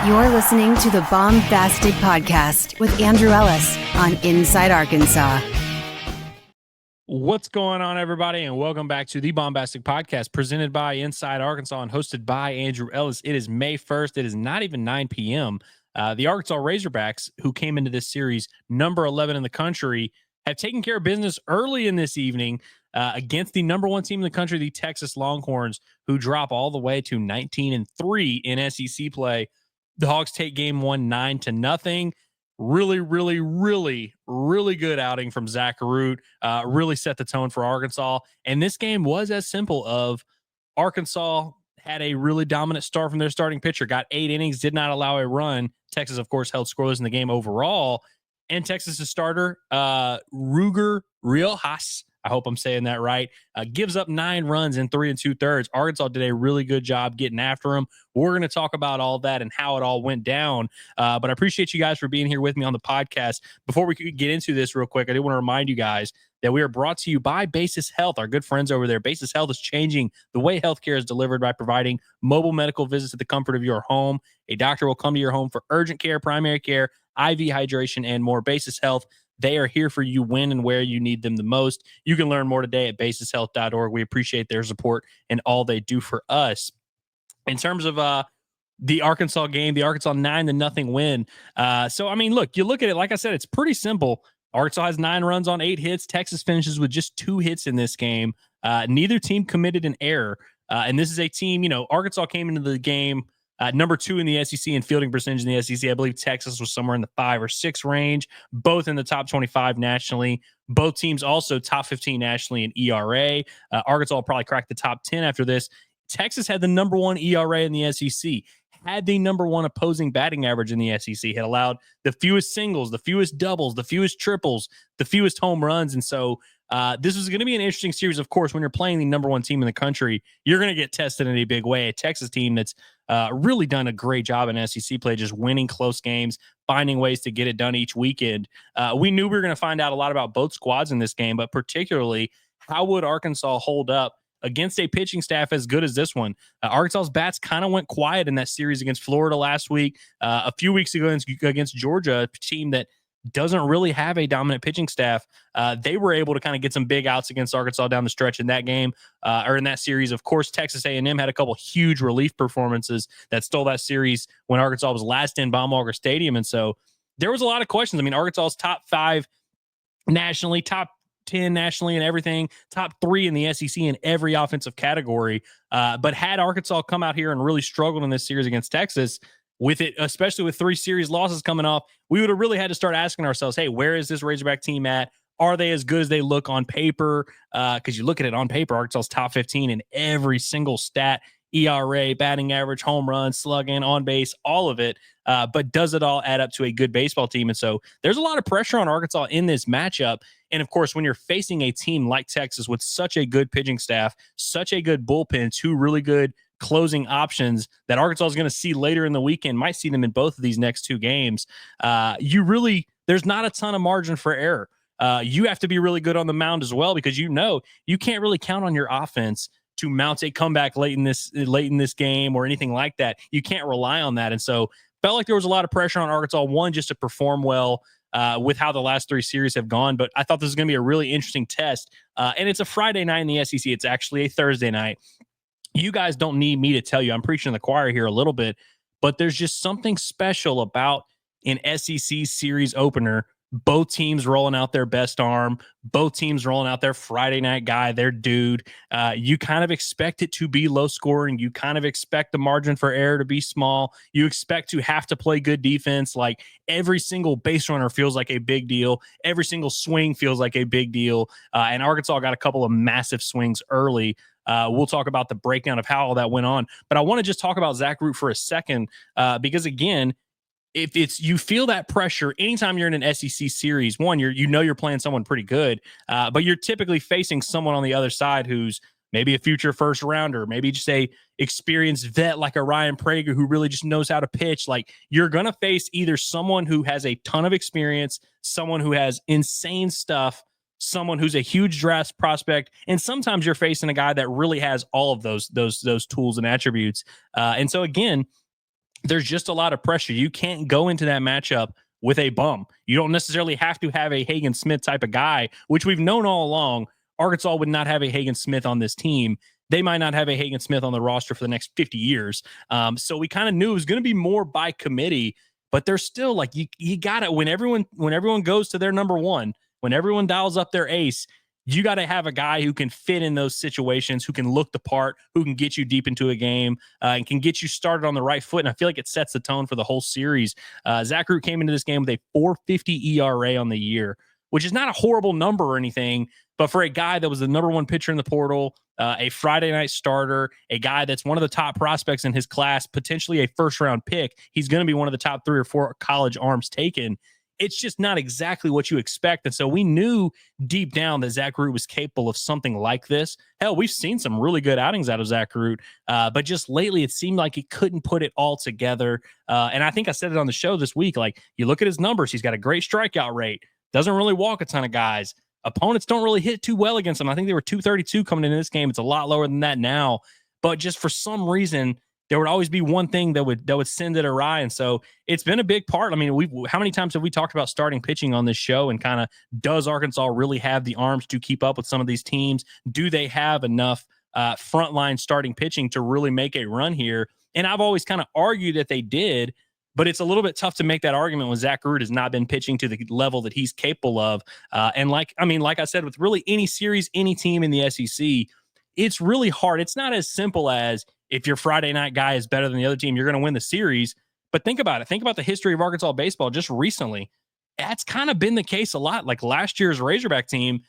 You're listening to the Baumbastic Podcast with Andrew Ellis on Inside Arkansas. What's going on, everybody, and welcome back to the Baumbastic Podcast presented by Inside Arkansas and hosted by Andrew Ellis. It is May 1st. It is not even 9 p.m. The Arkansas Razorbacks, who came into this series number 11 in the country, have taken care of business early in this evening against the number one team in the country, the Texas Longhorns, who drop all the way to 19-3 in SEC play. The Hogs take game one 9-0. Really good outing from Zach Root. Really set the tone for Arkansas. And this game was as simple of Arkansas had a really dominant start from their starting pitcher, got 8 innings, did not allow a run. Texas, of course, held scoreless in the game overall. And Texas's starter, Ruger Riojas, I hope I'm saying that right, gives up 9 runs in 3 2/3. Arkansas did a really good job getting after him. We're going to talk about all that and how it all went down. But I appreciate you guys for being here with me on the podcast. Before we could get into this real quick, I do want to remind you guys that we are brought to you by Basis Health, our good friends over there. Basis Health is changing the way healthcare is delivered by providing mobile medical visits at the comfort of your home. A doctor will come to your home for urgent care, primary care, IV hydration, and more. Basis Health, they are here for you when and where you need them the most. You can learn more today at basishealth.org. We appreciate their support and all they do for us. In terms of the Arkansas game, the Arkansas 9-0 win. So, I mean, look, you look at it, like I said, it's pretty simple. Arkansas has 9 runs on 8 hits. Texas finishes with just 2 hits in this game. Neither team committed an error. And this is a team, Arkansas came into the game number 2 in the SEC in fielding percentage in the SEC. I believe Texas was somewhere in the 5 or 6 range, both in the top 25 nationally. Both teams also top 15 nationally in ERA. Arkansas will probably crack the top 10 after this. Texas had the number 1 ERA in the SEC, had the number 1 opposing batting average in the SEC, had allowed the fewest singles, the fewest doubles, the fewest triples, the fewest home runs. And so this is going to be an interesting series. Of course, when you're playing the number 1 team in the country, you're going to get tested in a big way. A Texas team that's really done a great job in SEC play, just winning close games, finding ways to get it done each weekend. We knew we were going to find out a lot about both squads in this game, but particularly how would Arkansas hold up against a pitching staff as good as this one. Arkansas's bats kind of went quiet in that series against Florida last week. A few weeks ago against Georgia, a team that doesn't really have a dominant pitching staff. They were able to kind of get some big outs against Arkansas down the stretch in that game or in that series. Of course, Texas A&M had a couple huge relief performances that stole that series when Arkansas was last in Baum-Walker Stadium. And so there was a lot of questions. I mean, Arkansas's top 5 nationally, top 10 nationally and everything, top 3 in the SEC in every offensive category. But had Arkansas come out here and really struggled in this series against Texas, with it, especially with 3 series losses coming off, we would have really had to start asking ourselves, hey, where is this Razorback team at? Are they as good as they look on paper? Because you look at it on paper, Arkansas's top 15 in every single stat, ERA, batting average, home run, slugging, on base, all of it. But does it all add up to a good baseball team? And so there's a lot of pressure on Arkansas in this matchup. And of course, when you're facing a team like Texas with such a good pitching staff, such a good bullpen, 2 really good closing options that Arkansas is going to see later in the weekend, might see them in both of these next 2 games. There's not a ton of margin for error. You have to be really good on the mound as well, because you can't really count on your offense to mount a comeback late in this game or anything like that. You can't rely on that. And so felt like there was a lot of pressure on Arkansas, one, just to perform well with how the last 3 series have gone. But I thought this was going to be a really interesting test. And it's a Friday night in the SEC. It's actually a Thursday night. You guys don't need me to tell you, I'm preaching to the choir here a little bit, but there's just something special about an SEC series opener. Both teams rolling out their best arm, both teams rolling out their Friday night guy, their dude. You kind of expect it to be low scoring. You kind of expect the margin for error to be small. You expect to have to play good defense. Like every single base runner feels like a big deal. Every single swing feels like a big deal. And Arkansas got a couple of massive swings early. We'll talk about the breakdown of how all that went on. But I want to just talk about Zach Root for a second, because again, if you feel that pressure anytime you're in an SEC series, one, you're playing someone pretty good, but you're typically facing someone on the other side who's maybe a future first rounder, maybe just a experienced vet like a Ryan Prager who really just knows how to pitch. Like, you're going to face either someone who has a ton of experience, someone who has insane stuff, someone who's a huge draft prospect, and sometimes you're facing a guy that really has all of those tools and attributes. And so again, there's just a lot of pressure. You can't go into that matchup with a bum. You don't necessarily have to have a Hagen Smith type of guy, which we've known all along. Arkansas would not have a Hagen Smith on this team. They might not have a Hagen Smith on the roster for the next 50 years. So we kind of knew it was going to be more by committee, but there's still like, you got to, when everyone goes to their number one, when everyone dials up their ace, you got to have a guy who can fit in those situations, who can look the part, who can get you deep into a game, and can get you started on the right foot. And I feel like it sets the tone for the whole series. Zach Root came into this game with a 4.50 ERA on the year, which is not a horrible number or anything, but for a guy that was the number one pitcher in the portal, a Friday night starter, a guy that's one of the top prospects in his class, potentially a first-round pick, he's going to be one of the top 3 or 4 college arms taken. It's just not exactly what you expect. And so we knew deep down that Zach Root was capable of something like this. Hell, we've seen some really good outings out of Zach Root, but just lately it seemed like he couldn't put it all together. And I think I said it on the show this week. Like, you look at his numbers, he's got a great strikeout rate, doesn't really walk a ton of guys. Opponents don't really hit too well against him. I think they were 232 coming into this game. It's a lot lower than that now. But just for some reason, there would always be one thing that would send it awry. And so it's been a big part. I mean, how many times have we talked about starting pitching on this show, and kind of, does Arkansas really have the arms to keep up with some of these teams? Do they have enough frontline starting pitching to really make a run here? And I've always kind of argued that they did, but it's a little bit tough to make that argument when Zach Root has not been pitching to the level that he's capable of. And like I said, with really any series, any team in the SEC, it's really hard. It's not as simple as, if your Friday night guy is better than the other team, you're going to win the series. But think about it. Think about the history of Arkansas baseball just recently. That's kind of been the case a lot. Like last year's Razorback team,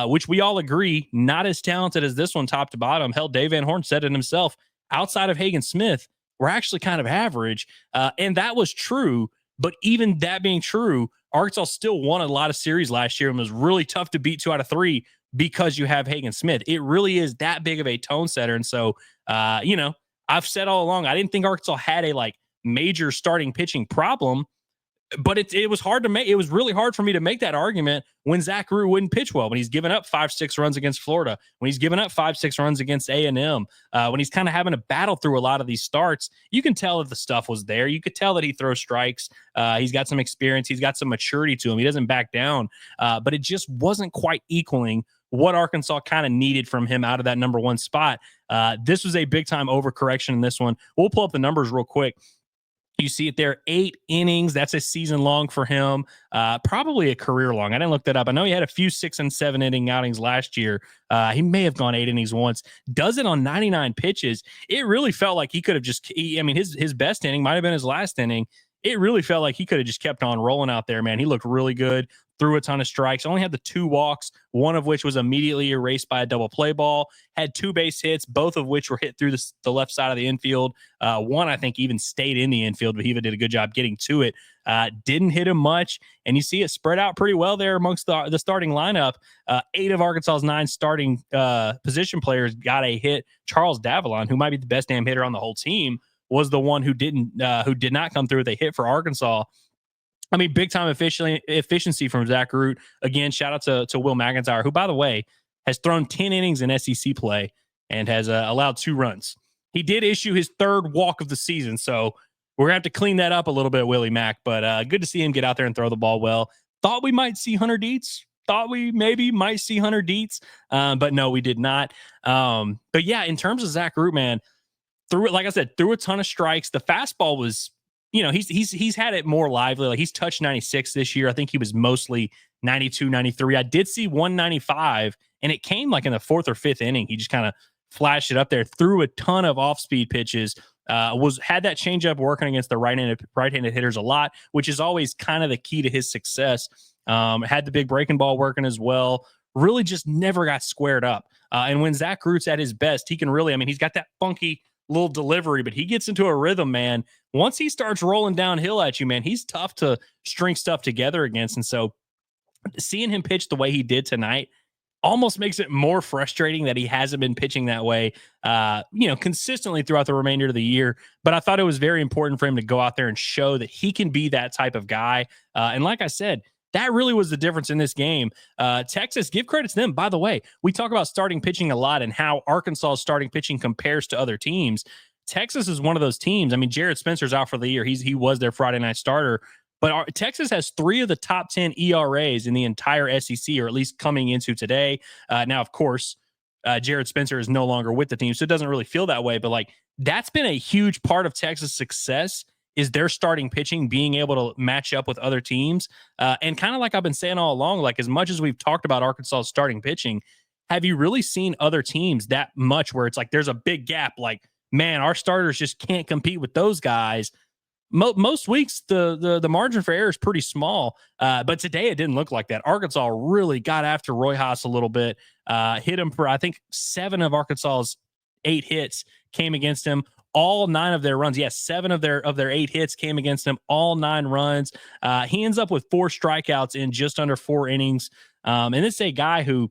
which we all agree, not as talented as this one top to bottom. Hell, Dave Van Horn said it himself. Outside of Hagen Smith, we're actually kind of average. And that was true. But even that being true, Arkansas still won a lot of series last year and was really tough to beat 2 out of 3 because you have Hagen Smith. It really is that big of a tone setter. And so, I've said all along, I didn't think Arkansas had a major starting pitching problem, but it was hard to make. It was really hard for me to make that argument when Zach Root wouldn't pitch well, when he's given up 5-6 runs against Florida, when he's given up 5-6 runs against A&M, when he's kind of having to battle through a lot of these starts. You can tell that the stuff was there. You could tell that he throws strikes. He's got some experience. He's got some maturity to him. He doesn't back down, but it just wasn't quite equaling what Arkansas kind of needed from him out of that number one spot. This was a big time overcorrection in this one. We'll pull up the numbers real quick. You see it there, 8 innings. That's a season long for him. Probably a career long. I didn't look that up. I know he had a few 6 and 7 inning outings last year. He may have gone 8 innings once. Does it on 99 pitches. It really felt like he could have just, his best inning might have been his last inning. It really felt like he could have just kept on rolling out there, man. He looked really good, threw a ton of strikes, only had the 2 walks, one of which was immediately erased by a double play ball, had 2 base hits, both of which were hit through the left side of the infield. One, I think, even stayed in the infield, but he did a good job getting to it. Didn't hit him much, and you see it spread out pretty well there amongst the starting lineup. 8 of Arkansas's 9 starting position players got a hit. Charles Davalon, who might be the best damn hitter on the whole team, was the one who did not come through with a hit for Arkansas. Big time efficiency from Zach Root. Again, shout out to Will McIntyre, who, by the way, has thrown 10 innings in SEC play and has allowed 2 runs. He did issue his 3rd walk of the season, so we're going to have to clean that up a little bit, Willie Mack. But good to see him get out there and throw the ball well. Thought we might see Hunter Dietz. Thought we maybe might see Hunter Dietz, but no, we did not. But yeah, in terms of Zach Root, man, threw a ton of strikes. The fastball was, he's had it more lively. Like, he's touched 96 this year. I think he was mostly 92, 93. I did see 195, and it came like in the 4th or 5th inning. He just kind of flashed it up there, threw a ton of off-speed pitches, had that changeup working against the right-handed hitters a lot, which is always kind of the key to his success. Had the big breaking ball working as well. Really just never got squared up. And when Zach Root's at his best, he can really, he's got that funky little delivery, but he gets into a rhythm, man. Once he starts rolling downhill at you, man, he's tough to string stuff together against. And so seeing him pitch the way he did tonight almost makes it more frustrating that he hasn't been pitching that way, consistently throughout the remainder of the year. But I thought it was very important for him to go out there and show that he can be that type of guy. And like I said, that really was the difference in this game. Texas, give credit to them. By the way, we talk about starting pitching a lot and how Arkansas's starting pitching compares to other teams. Texas is one of those teams. I mean, Jared Spencer's out for the year. He was their Friday night starter. But Texas has 3 of the top 10 ERAs in the entire SEC, or at least coming into today. Now, of course, Jared Spencer is no longer with the team, so it doesn't really feel that way. But like, that's been a huge part of Texas' success, is their starting pitching being able to match up with other teams. And kind of like I've been saying all along, like, as much as we've talked about Arkansas' starting pitching, have you really seen other teams that much where it's like there's a big gap? Like, man, our starters just can't compete with those guys. Most weeks the margin for error is pretty small, but today it didn't look like that. Arkansas really got after Roy Haas a little bit, hit him for, I think, 7 of Arkansas's 8 hits came against him. All 9 of their runs, yes, 7 of their 8 hits came against him. All 9 runs. He ends up with 4 strikeouts in just under 4 innings. And this is a guy who,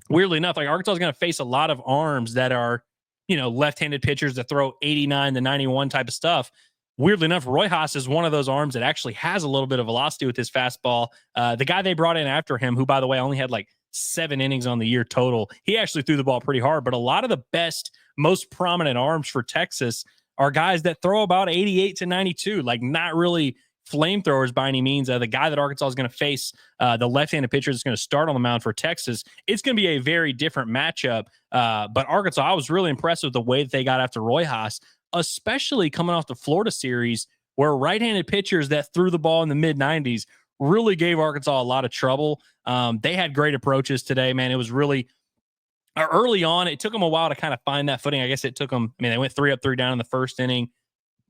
weirdly enough, like, Arkansas is going to face a lot of arms that are, left-handed pitchers that throw 89 to 91 type of stuff. Weirdly enough, Roy Haas is one of those arms that actually has a little bit of velocity with his fastball. The guy they brought in after him, who, by the way, only had like 7 innings on the year total, he actually threw the ball pretty hard. But a lot of the best, most prominent arms for Texas are guys that throw about 88 to 92, like not really flamethrowers by any means. The guy that Arkansas is going to face, the left-handed pitcher that's going to start on the mound for Texas, it's going to be a very different matchup. But Arkansas, I was really impressed with the way that they got after Roy Haas, especially coming off the Florida series, where right-handed pitchers that threw the ball in the mid-90s really gave Arkansas a lot of trouble. They had great approaches today, man. It was really early on. It took them a while to kind of find that footing. I guess it took them, they went 3 up, 3 down in the first inning,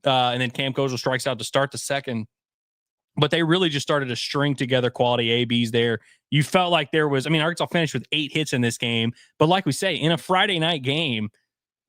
and then Cam Kozel strikes out to start the second. But they really just started to string together quality ABs there. You felt like there was, Arkansas finished with 8 hits in this game. But like we say, in a Friday night game,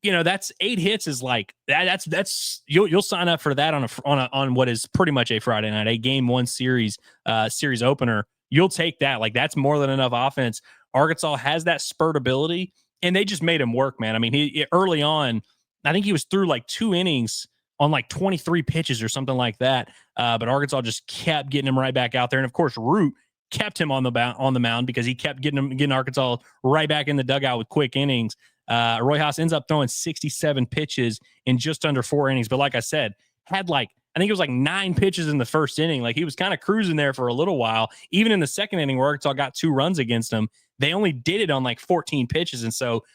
that's 8 hits is like that's you'll sign up for that on what is pretty much a Friday night, a game 1 series opener. You'll take that. Like, that's more than enough offense. Arkansas has that spurt ability, and they just made him work, man. He early on, I think he was through like 2 innings on like 23 pitches or something like that. But Arkansas just kept getting him right back out there. And of course, Root kept him on the mound because he kept getting Arkansas right back in the dugout with quick innings. Roy Haas ends up throwing 67 pitches in just under 4 innings. But like I said, had like, I think it was like 9 pitches in the first inning. Like, he was kind of cruising there for a little while. Even in the second inning where Arkansas got 2 runs against him, they only did it on like 14 pitches. And so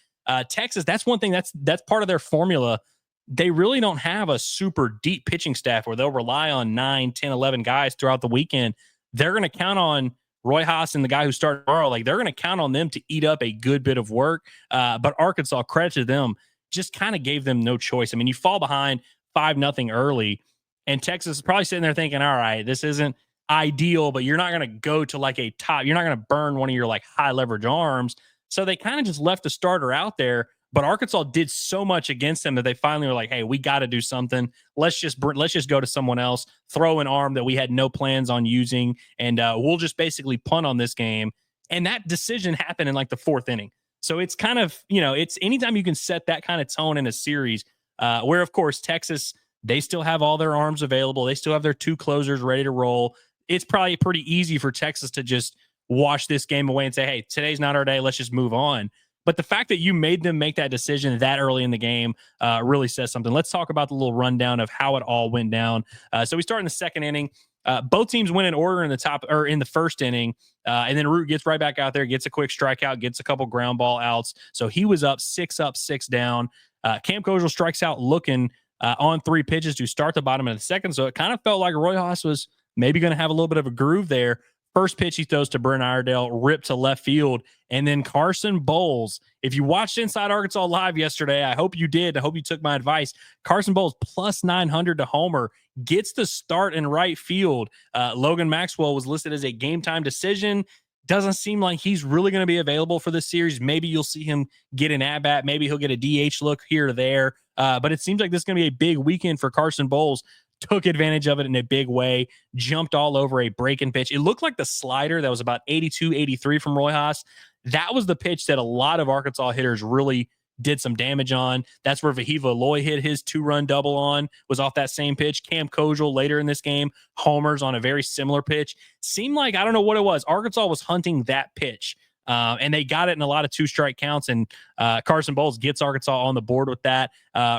Texas, that's one thing that's part of their formula. They really don't have a super deep pitching staff where they'll rely on 9, 10, 11 guys throughout the weekend. They're going to count on Roy Haas and the guy who started tomorrow. Like, they're going to count on them to eat up a good bit of work. But Arkansas, credit to them, just kind of gave them no choice. You fall behind 5-0 early, and Texas is probably sitting there thinking, all right, this isn't ideal, but you're not going to go to like a top, you're not going to burn one of your like high leverage arms. So they kind of just left the starter out there. But Arkansas did so much against them that they finally were like, hey, we got to do something. Let's just go to someone else, throw an arm that we had no plans on using, and we'll just basically punt on this game. And that decision happened in like the 4th inning. So it's kind of, it's anytime you can set that kind of tone in a series where, of course, Texas, they still have all their arms available. They still have their 2 closers ready to roll. It's probably pretty easy for Texas to just wash this game away and say, hey, today's not our day. Let's just move on. But the fact that you made them make that decision that early in the game really says something. Let's talk about the little rundown of how it all went down. So we start in the second inning. Both teams win in order in the first inning. And then Root gets right back out there, gets a quick strikeout, gets a couple ground ball outs. So he was up, 6 down. Cam Kozel strikes out looking on 3 pitches to start the bottom of the second. So it kind of felt like Roy Haas was maybe going to have a little bit of a groove there. First pitch he throws to Brent Iredale, ripped to left field. And then Carson Bowles, if you watched Inside Arkansas Live yesterday, I hope you did. I hope you took my advice. Carson Bowles plus 900 to homer, gets the start in right field. Logan Maxwell was listed as a game time decision. Doesn't seem like he's really going to be available for this series. Maybe you'll see him get an at-bat. Maybe he'll get a DH look here or there. But it seems like this is going to be a big weekend for Carson Bowles. Took advantage of it in a big way, jumped all over a breaking pitch. It looked like the slider that was about 82, 83 from Roy Haas. That was the pitch that a lot of Arkansas hitters really did some damage on. That's where Vahiva Loy hit his 2-run double on, was off that same pitch. Cam Kozel later in this game, homers on a very similar pitch. Seemed like, I don't know what it was, Arkansas was hunting that pitch. And they got it in a lot of 2-strike counts, and Carson Bowles gets Arkansas on the board with that.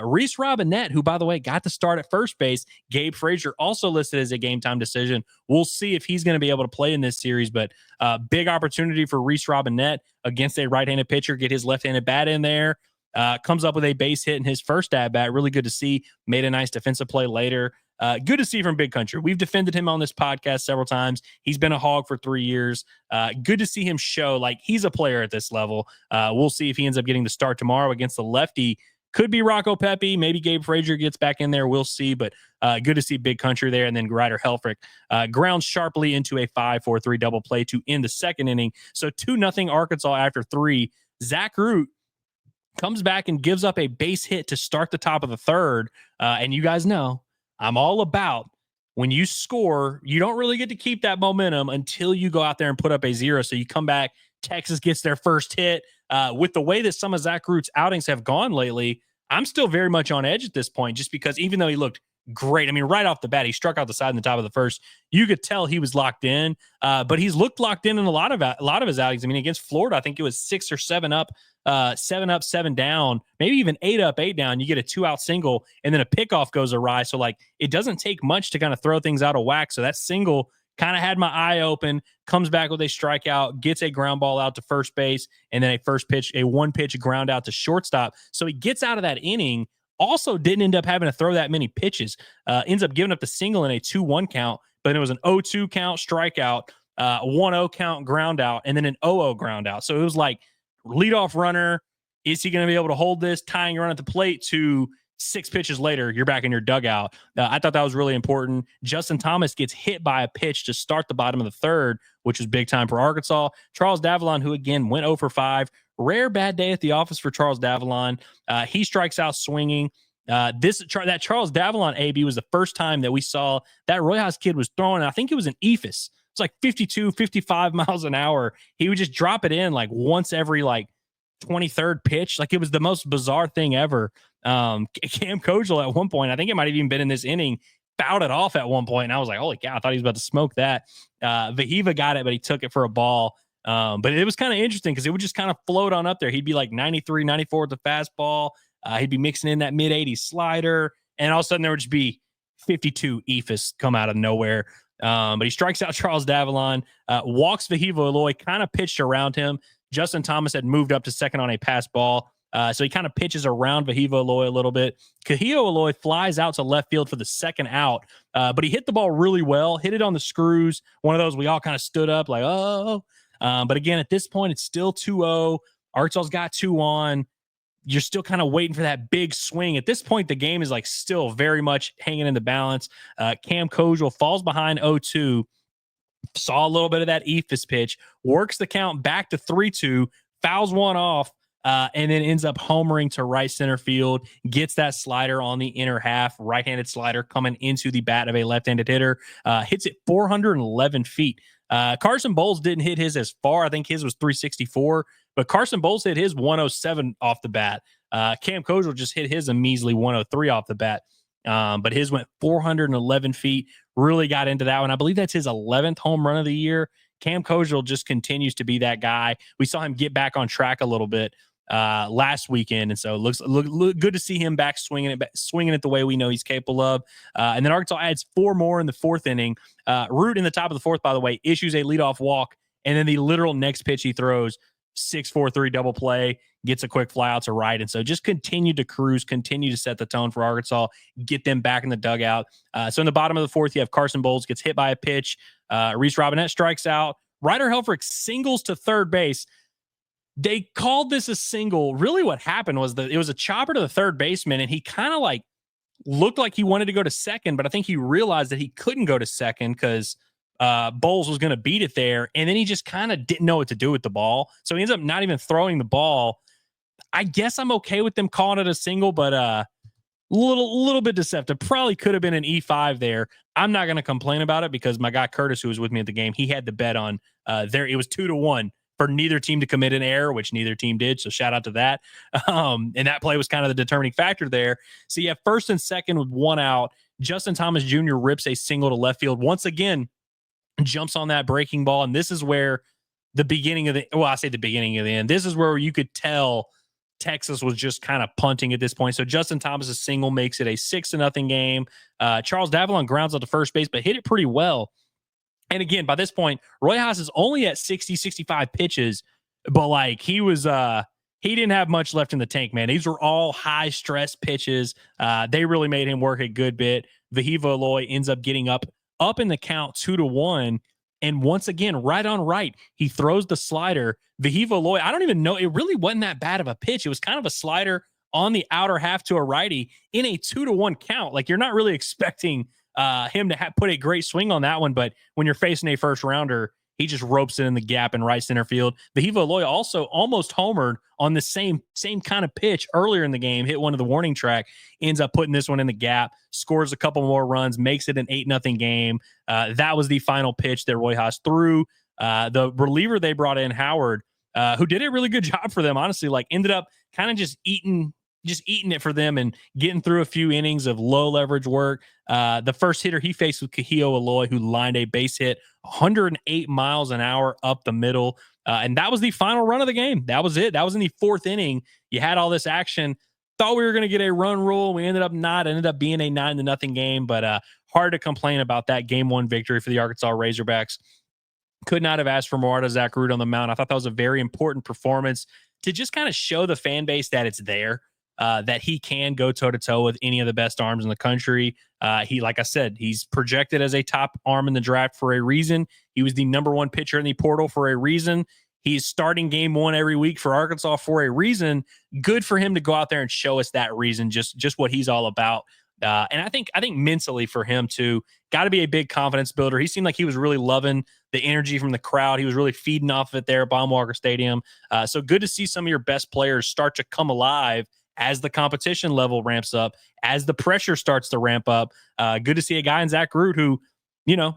Reese Robinette, who, by the way, got to start at first base. Gabe Frazier also listed as a game-time decision. We'll see if he's going to be able to play in this series, but big opportunity for Reese Robinette against a right-handed pitcher, get his left-handed bat in there. Comes up with a base hit in his first at-bat. Really good to see. Made a nice defensive play later. Good to see from Big Country. We've defended him on this podcast several times. He's been a Hog for 3 years. Good to see him show like he's a player at this level. We'll see if he ends up getting the start tomorrow against the lefty. Could be Rocco Pepe. Maybe Gabe Frazier gets back in there. We'll see. But good to see Big Country there. And then Ryder Helfrich grounds sharply into a 5-4-3 double play to end the second inning. So 2-0 Arkansas after 3. Zach Root comes back and gives up a base hit to start the top of the third. And you guys know, I'm all about when you score, you don't really get to keep that momentum until you go out there and put up a 0. So you come back, Texas gets their first hit. With the way that some of Zach Root's outings have gone lately, I'm still very much on edge at this point, just because even though he looked great, I mean, right off the bat, he struck out the side in the top of the first. You could tell he was locked in, but he's looked locked in a lot of his outings. I mean, against Florida, I think it was 6 or 7 up, 7 up, 7 down, maybe even 8 up, 8 down. You get a 2-out single, and then a pickoff goes awry. So, like, it doesn't take much to kind of throw things out of whack. So that single kind of had my eye open, comes back with a strikeout, gets a ground ball out to first base, and then a 1-pitch ground out to shortstop. So he gets out of that inning. Also didn't end up having to throw that many pitches. Ends up giving up the single in a 2-1 count, but then it was an 0-2 count strikeout, 1-0 count ground out, and then an 0-0 ground out. So it was like leadoff runner. Is he going to be able to hold this? Tying run at the plate to 6 pitches later, you're back in your dugout. I thought that was really important. Justin Thomas gets hit by a pitch to start the bottom of the third, which was big time for Arkansas. Charles Davalon, who again went 0 for 5. Rare bad day at the office for Charles Davalon. He strikes out swinging. That Charles Davalon AB was the first time that we saw that Royals kid was throwing. I think it was an EFIS. It's like 52, 55 miles an hour. He would just drop it in like once every like 23rd pitch. Like, it was the most bizarre thing ever. Cam Kojal at one point, I think it might have even been in this inning, fouled it off at one point, and I was like, holy cow, I thought he was about to smoke that. Vahiva got it, but he took it for a ball. But it was kind of interesting because it would just kind of float on up there. He'd be like 93, 94 with the fastball. He'd be mixing in that mid-80s slider, and all of a sudden there would just be 52 EFIS come out of nowhere. But he strikes out Charles Davalon, walks Vahiva Aloy, kind of pitched around him. Justin Thomas had moved up to second on a pass ball. So he kind of pitches around Vahiva Aloy a little bit. Kahio Aloy flies out to left field for the second out, but he hit the ball really well, hit it on the screws. One of those we all kind of stood up like, oh. But again, at this point, it's still 2-0. Arkansas's got 2 on. You're still kind of waiting for that big swing. At this point, the game is like still very much hanging in the balance. Cam Kojal falls behind 0-2. Saw a little bit of that EFIS pitch, works the count back to 3-2, fouls one off, and then ends up homering to right center field, gets that slider on the inner half, right-handed slider coming into the bat of a left-handed hitter, hits it 411 feet. Carson Bowles didn't hit his as far. I think his was 364, but Carson Bowles hit his 107 off the bat. Cam Kojal just hit his a measly 103 off the bat. But his went 411 feet, really got into that one. I believe that's his 11th home run of the year. Cam Kojal just continues to be that guy. We saw him get back on track a little bit last weekend, and so it look good to see him back swinging it the way we know he's capable of. And then Arkansas adds 4 more in the 4th inning. Root in the top of the 4th, by the way, issues a leadoff walk, and then the literal next pitch he throws, 6-4-3 double play, gets a quick fly out to right. And so just continue to cruise, continue to set the tone for Arkansas, get them back in the dugout. So in the bottom of the 4th, you have Carson Bowles gets hit by a pitch. Reese Robinette strikes out. Ryder Helfrich singles to third base. They called this a single. Really what happened was that it was a chopper to the third baseman, and he kind of like looked like he wanted to go to second, but I think he realized that he couldn't go to second because Bowles was going to beat it there, and then he just kind of didn't know what to do with the ball. So he ends up not even throwing the ball. I guess I'm okay with them calling it a single, but little bit deceptive. Probably could have been an E5 there. I'm not going to complain about it because my guy Curtis, who was with me at the game, he had the bet on there. It was 2-1 for neither team to commit an error, which neither team did. So shout out to that. And that play was kind of the determining factor there. So you have first and second with 1 out. Justin Thomas Jr. rips a single to left field. Once again, jumps on that breaking ball. And this is where I say the beginning of the end. This is where you could tell Texas was just kind of punting at this point. So Justin Thomas's single makes it a 6-0 game. Charles Davalon grounds out to first base, but hit it pretty well. And again, by this point, Roy Haas is only at 60, 65 pitches, but like he didn't have much left in the tank, man. These were all high stress pitches. They really made him work a good bit. Vahiva Aloy ends up getting up in the count 2-1. And once again, right on right, he throws the slider. Vahiva Aloy, I don't even know. It really wasn't that bad of a pitch. It was kind of a slider on the outer half to a righty in a 2-1 count. Like you're not really expecting him to put a great swing on that one. But when you're facing a first rounder, he just ropes it in the gap in right center field. Vahiva Aloy also almost homered on the same kind of pitch earlier in the game, hit one of the warning track, ends up putting this one in the gap, scores a couple more runs, makes it an 8-0 game. That was the final pitch that Roy Haas threw. The reliever they brought in, Howard, who did a really good job for them, honestly, like ended up kind of just eating it for them and getting through a few innings of low leverage work. The first hitter he faced was Kahio Aloy, who lined a base hit 108 miles an hour up the middle. And that was the final run of the game. That was it. That was in the 4th inning. You had all this action. Thought we were going to get a run rule. We ended up being a 9-0 game, but hard to complain about that game 1 victory for the Arkansas Razorbacks. Could not have asked for more out of Zach Root on the mound. I thought that was a very important performance to just kind of show the fan base that it's there. That he can go toe-to-toe with any of the best arms in the country. He, like I said, he's projected as a top arm in the draft for a reason. He was the #1 pitcher in the portal for a reason. He's starting game 1 every week for Arkansas for a reason. Good for him to go out there and show us that reason, just what he's all about. And I think mentally for him too, got to be a big confidence builder. He seemed like he was really loving the energy from the crowd. He was really feeding off of it there at Baum-Walker Stadium. So good to see some of your best players start to come alive as the competition level ramps up, as the pressure starts to ramp up. Good to see a guy in Zach Root who,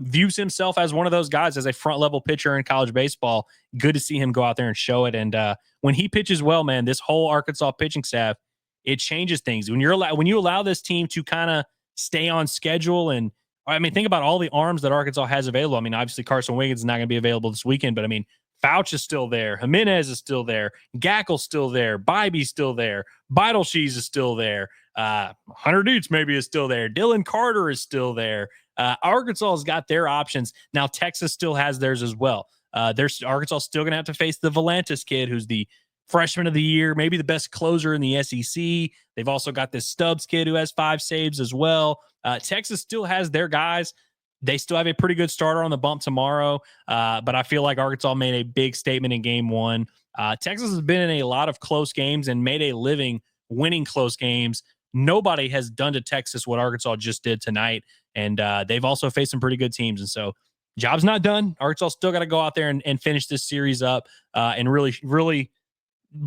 views himself as one of those guys as a front level pitcher in college baseball. Good to see him go out there and show it. And when he pitches well, man, this whole Arkansas pitching staff, it changes things. When you allow this team to kind of stay on schedule, and I mean, think about all the arms that Arkansas has available. I mean, obviously Carson Wiggins is not going to be available this weekend, but I mean, Fouch is still there. Jimenez is still there. Gackel's still there. Bybee's still there. Beidelshees is still there. Hunter Dukes maybe is still there. Dylan Carter is still there. Arkansas has got their options. Now Texas still has theirs as well. Arkansas still going to have to face the Volantis kid, who's the freshman of the year, maybe the best closer in the SEC. They've also got this Stubbs kid who has 5 saves as well. Texas still has their guys. They still have a pretty good starter on the bump tomorrow, but I feel like Arkansas made a big statement in game 1. Texas has been in a lot of close games and made a living winning close games. Nobody has done to Texas what Arkansas just did tonight, and they've also faced some pretty good teams. And so job's not done. Arkansas still got to go out there and finish this series up and really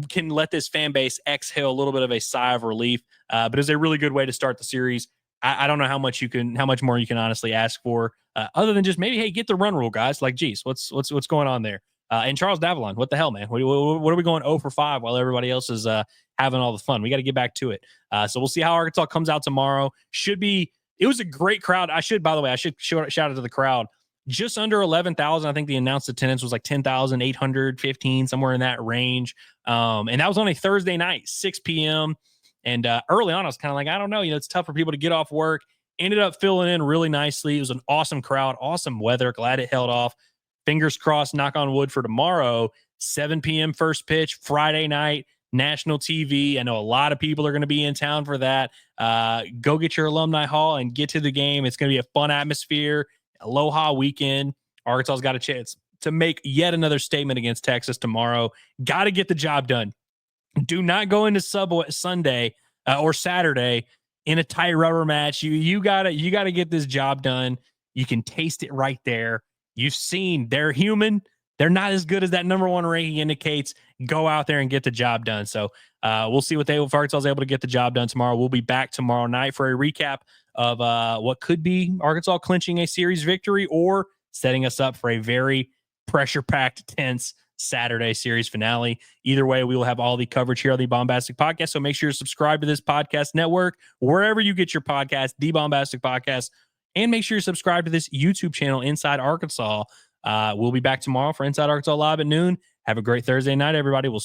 can let this fan base exhale a little bit of a sigh of relief. But it's a really good way to start the series. I don't know how much more you can honestly ask for, other than just maybe, hey, get the run rule, guys. Like, geez, what's going on there? And Charles Davalon, what the hell, man? What are we going 0 for 5 while everybody else is having all the fun? We got to get back to it. So we'll see how Arkansas comes out tomorrow. It was a great crowd. I should shout out to the crowd. Just under 11,000. I think the announced attendance was like 10,815, somewhere in that range. And that was on a Thursday night, 6 p.m. And early on, I was kind of like, I don't know, it's tough for people to get off work. Ended up filling in really nicely. It was an awesome crowd, awesome weather. Glad it held off. Fingers crossed, knock on wood for tomorrow, 7 p.m. first pitch, Friday night, national TV. I know a lot of people are going to be in town for that. Go get your alumni hall and get to the game. It's going to be a fun atmosphere. Aloha weekend. Arkansas's got a chance to make yet another statement against Texas tomorrow. Got to get the job done. Do not go into Sunday or Saturday in a tight rubber match. You gotta get this job done. You can taste it right there. You've seen they're human. They're not as good as that #1 ranking indicates. Go out there and get the job done. So we'll see if Arkansas is able to get the job done tomorrow. We'll be back tomorrow night for a recap of what could be Arkansas clinching a series victory or setting us up for a very pressure-packed, tense Saturday series finale. Either way, we will have all the coverage here on the Baumbastic Podcast. So make sure you subscribe to this podcast network, wherever you get your podcast, the Baumbastic Podcast, and make sure you subscribe to this YouTube channel, Inside Arkansas. We'll be back tomorrow for Inside Arkansas Live at noon. Have a great Thursday night, everybody. We'll